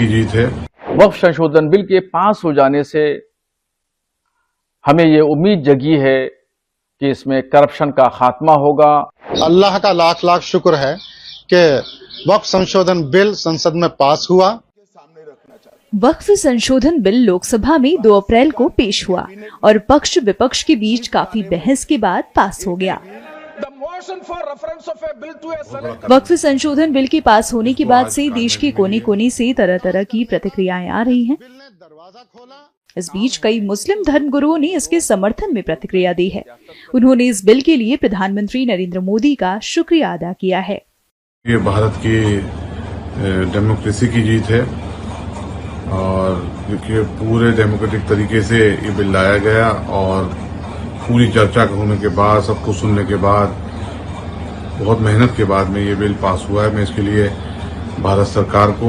की जीत है। वक्फ संशोधन बिल के पास हो जाने से हमें ये उम्मीद जगी है कि इसमें करप्शन का खात्मा होगा। अल्लाह का लाख लाख शुक्र है कि वक्फ संशोधन बिल संसद में पास हुआ। वक्फ संशोधन बिल लोकसभा में 2 अप्रैल को पेश हुआ और पक्ष विपक्ष के बीच काफी बहस के बाद पास हो गया। वक्फ संशोधन बिल के पास होने के बाद से देश के कोने कोने से तरह तरह की प्रतिक्रियाएं आ रही हैं। इस बीच कई मुस्लिम धर्मगुरुओं ने इसके समर्थन में प्रतिक्रिया दी है। उन्होंने इस बिल के लिए प्रधानमंत्री नरेंद्र मोदी का शुक्रिया अदा किया है। ये भारत की डेमोक्रेसी की जीत है और देखिए पूरे डेमोक्रेटिक तरीके से ये बिल लाया गया और पूरी चर्चा होने के बाद, सबको सुनने के बाद, बहुत मेहनत के बाद में ये बिल पास हुआ है। मैं इसके लिए भारत सरकार को,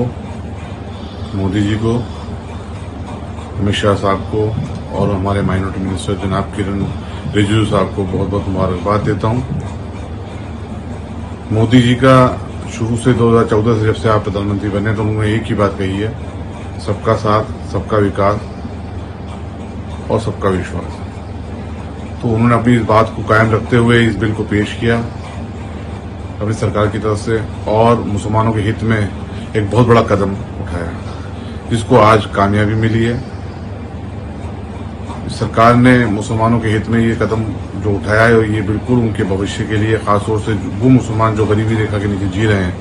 मोदी जी को, अमित शाह साहब को और हमारे माइनॉरिटी मिनिस्टर जनाब किरण रिजिजू साहब को बहुत बहुत मुबारकबाद देता हूं। मोदी जी का शुरू से 2014 से जब से आप प्रधानमंत्री बने तो उन्होंने एक ही बात कही है, सबका साथ, सबका विकास और सबका विश्वास। तो उन्होंने अपनी इस बात को कायम रखते हुए इस बिल को पेश किया अपनी सरकार की तरफ से और मुसलमानों के हित में एक बहुत बड़ा कदम उठाया, जिसको आज कामयाबी मिली है। सरकार ने मुसलमानों के हित में ये कदम जो उठाया है, ये बिल्कुल उनके भविष्य के लिए, खासतौर से वो मुसलमान जो गरीबी रेखा के नीचे जी रहे हैं,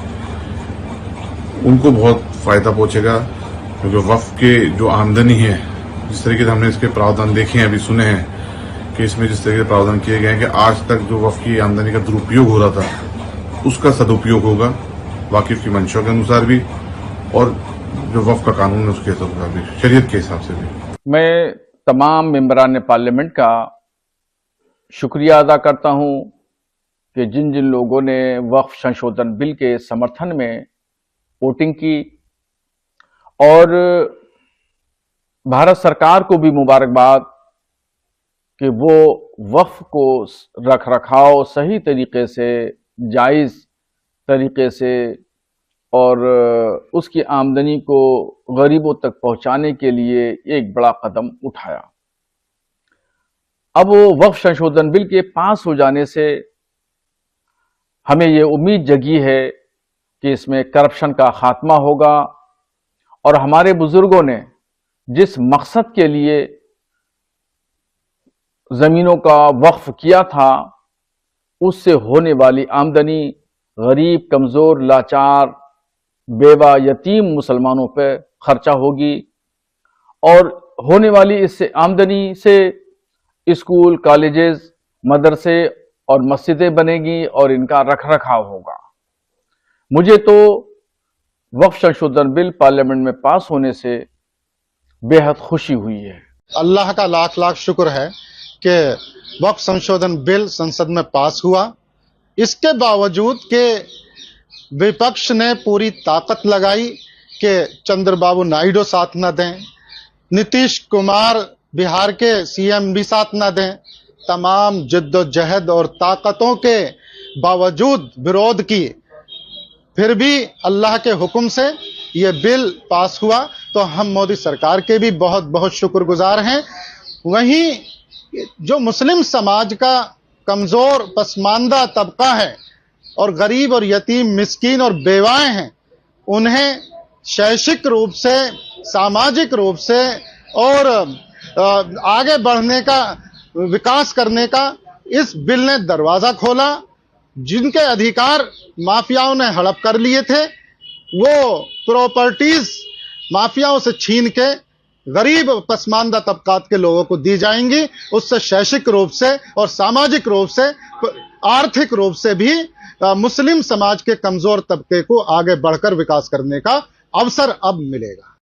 उनको बहुत फायदा पहुंचेगा। क्योंकि वक्फ के जो आमदनी है, जिस तरीके से हमने इसके प्रावधान देखे हैं, अभी सुने हैं कि इसमें जिस तरीके से प्रावधान किए गए हैं कि आज तक जो वक्फ की आमदनी का दुरुपयोग हो रहा था, उसका सदुपयोग होगा वाकिफ की मंशा के अनुसार भी और जो वक्फ का कानून है उसके अनुसार भी, शरीयत के हिसाब से भी। मैं तमाम मेंबरान पार्लियामेंट का शुक्रिया अदा करता हूं कि जिन जिन लोगों ने वक्फ संशोधन बिल के समर्थन में वोटिंग की, और भारत सरकार को भी मुबारकबाद कि वो वक्फ को रखरखाव सही तरीके से, जायज़ तरीके से और उसकी आमदनी को गरीबों तक पहुंचाने के लिए एक बड़ा कदम उठाया। अब वो वक्फ संशोधन बिल के पास हो जाने से हमें ये उम्मीद जगी है कि इसमें करप्शन का खात्मा होगा और हमारे बुजुर्गों ने जिस मकसद के लिए जमीनों का वक्फ किया था, उससे होने वाली आमदनी गरीब, कमजोर, लाचार, बेवा, यतीम मुसलमानों पर खर्चा होगी और होने वाली इस आमदनी से स्कूल, कॉलेजेस, मदरसे और मस्जिदें बनेगी और इनका रखरखाव होगा। मुझे तो वक्फ संशोधन बिल पार्लियामेंट में पास होने से बेहद खुशी हुई है। अल्लाह का लाख लाख शुक्र है कि वक्फ संशोधन बिल संसद में पास हुआ। इसके बावजूद कि विपक्ष ने पूरी ताकत लगाई कि चंद्रबाबू नायडू साथ न दें, नीतीश कुमार बिहार के सीएम भी साथ न दें, तमाम जिद्दोजहद और ताकतों के बावजूद विरोध की, फिर भी अल्लाह के हुक्म से ये बिल पास हुआ। तो हम मोदी सरकार के भी बहुत बहुत शुक्रगुजार हैं। वहीं जो मुस्लिम समाज का कमजोर पसमानदा तबका है और गरीब और यतीम, मिस्कीन और बेवाएं हैं, उन्हें शैक्षिक रूप से, सामाजिक रूप से और आगे बढ़ने का, विकास करने का इस बिल ने दरवाजा खोला। जिनके अधिकार माफियाओं ने हड़प कर लिए थे, वो प्रॉपर्टीज माफियाओं से छीन के गरीब पसमानदा तबकात के लोगों को दी जाएंगी। उससे शैक्षिक रूप से और सामाजिक रूप से, आर्थिक रूप से भी मुस्लिम समाज के कमजोर तबके को आगे बढ़कर विकास करने का अवसर अब मिलेगा।